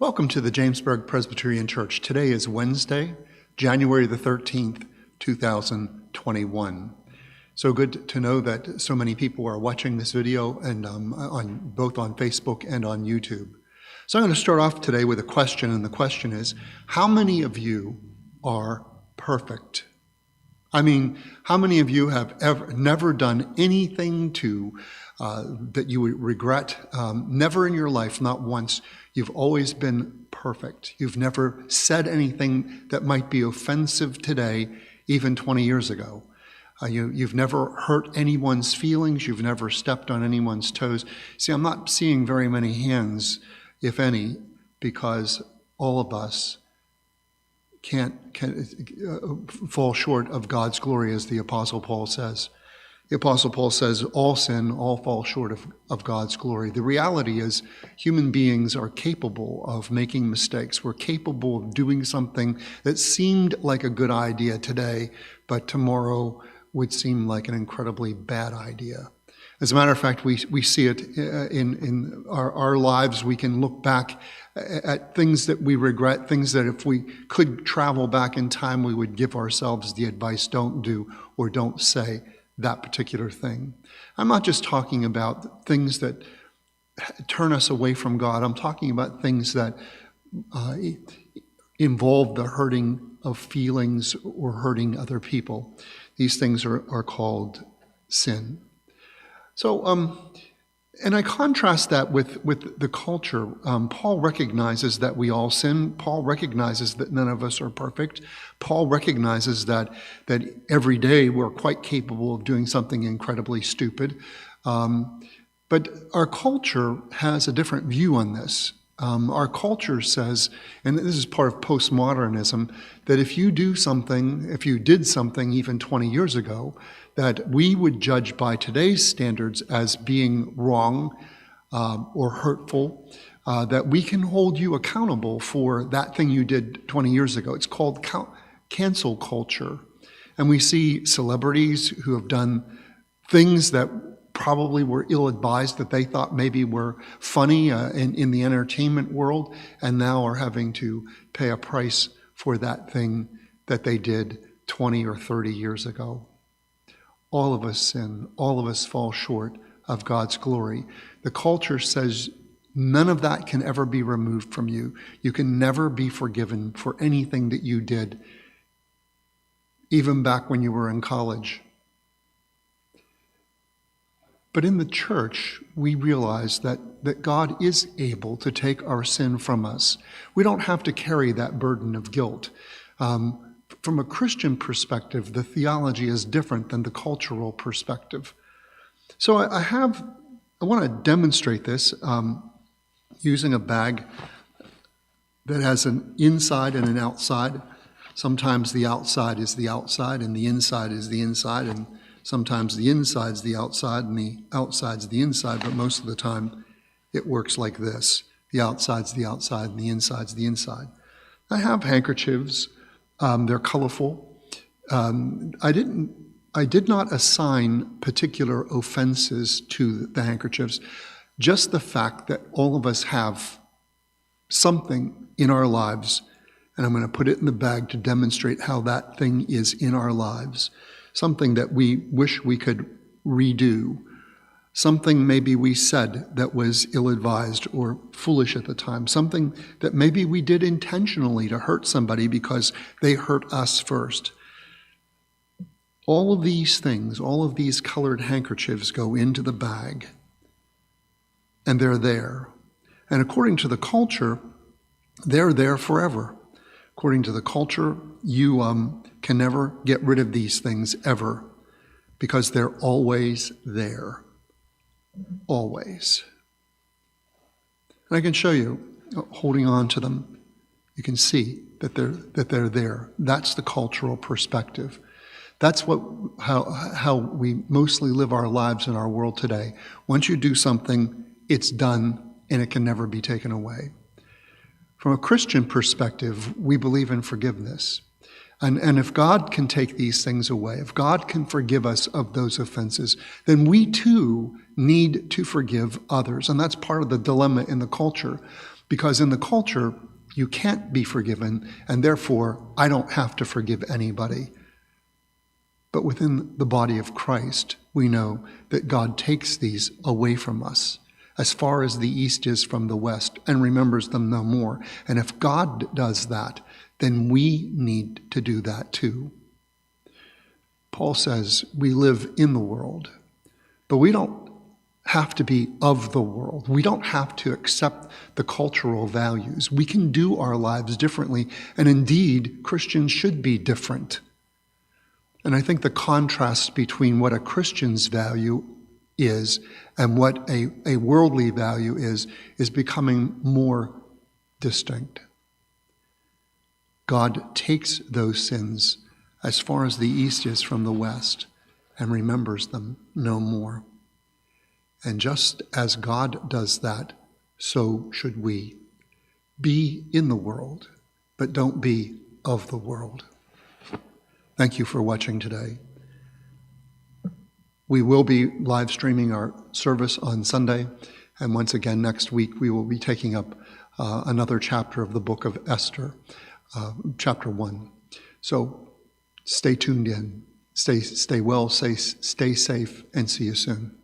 Welcome to the Jamesburg Presbyterian Church. Today is Wednesday, January the 13th, 2021. So good to know that so many people are watching this video and both on Facebook and on YouTube. So I'm going to start off today with a question, and the question is, how many of you are perfect? I mean, how many of you have never done anything that you would regret? Never in your life, not once. You've always been perfect. You've never said anything that might be offensive today, even 20 years ago. You've never hurt anyone's feelings. You've never stepped on anyone's toes. See, I'm not seeing very many hands, if any, because all of us can fall short of God's glory, as the Apostle Paul says. The Apostle Paul says, all sin, all fall short of God's glory. The reality is human beings are capable of making mistakes. We're capable of doing something that seemed like a good idea today, but tomorrow would seem like an incredibly bad idea. As a matter of fact, we see it in our lives. We can look back at things that we regret, things that if we could travel back in time, we would give ourselves the advice, don't do or don't say that particular thing. I'm not just talking about things that turn us away from God. I'm talking about things that involve the hurting of feelings or hurting other people. These things are called sin. So, and I contrast that with the culture. Paul recognizes that we all sin. Paul recognizes that none of us are perfect. Paul recognizes that every day we're quite capable of doing something incredibly stupid. But our culture has a different view on this. Our culture says, and this is part of postmodernism, that if you did something even 20 years ago, that we would judge by today's standards as being wrong or hurtful, that we can hold you accountable for that thing you did 20 years ago. It's called cancel culture. And we see celebrities who have done things that probably were ill-advised, that they thought maybe were funny in the entertainment world, and now are having to pay a price for that thing that they did 20 or 30 years ago. All of us sin. All of us fall short of God's glory. The culture says none of that can ever be removed from you. You can never be forgiven for anything that you did, even back when you were in college. But in the church, we realize that God is able to take our sin from us. We don't have to carry that burden of guilt. From a Christian perspective, the theology is different than the cultural perspective. So I want to demonstrate this using a bag that has an inside and an outside. Sometimes the outside is the outside and the inside is the inside, and sometimes the inside's the outside and the outside's the inside, but most of the time it works like this. The outside's the outside and the inside's the inside. I have handkerchiefs. They're colorful. I did not assign particular offenses to the handkerchiefs, just the fact that all of us have something in our lives, and I'm going to put it in the bag to demonstrate how that thing is in our lives. Something that we wish we could redo. Something maybe we said that was ill-advised or foolish at the time. Something that maybe we did intentionally to hurt somebody because they hurt us first. All of these things, all of these colored handkerchiefs go into the bag, and they're there. And according to the culture, they're there forever. According to the culture, you can never get rid of these things ever, because they're always there. Always. And I can show you, holding on to them, you can see that they're there. That's the cultural perspective. That's how we mostly live our lives in our world today. Once you do something, it's done and it can never be taken away. From a Christian perspective, we believe in forgiveness. And if God can take these things away, if God can forgive us of those offenses, then we too need to forgive others. And that's part of the dilemma in the culture. Because in the culture, you can't be forgiven, and therefore I don't have to forgive anybody. But within the body of Christ, we know that God takes these away from us as far as the east is from the west and remembers them no more. And if God does that, then we need to do that too. Paul says we live in the world, but we don't have to be of the world. We don't have to accept the cultural values. We can do our lives differently, and indeed, Christians should be different. And I think the contrast between what a Christian's value is and what a worldly value is becoming more distinct. God takes those sins as far as the east is from the west and remembers them no more. And just as God does that, so should we. Be in the world, but don't be of the world. Thank you for watching today. We will be live streaming our service on Sunday, and once again next week we will be taking up another chapter of the book of Esther, chapter 1. So stay tuned in, stay well, stay safe, and see you soon.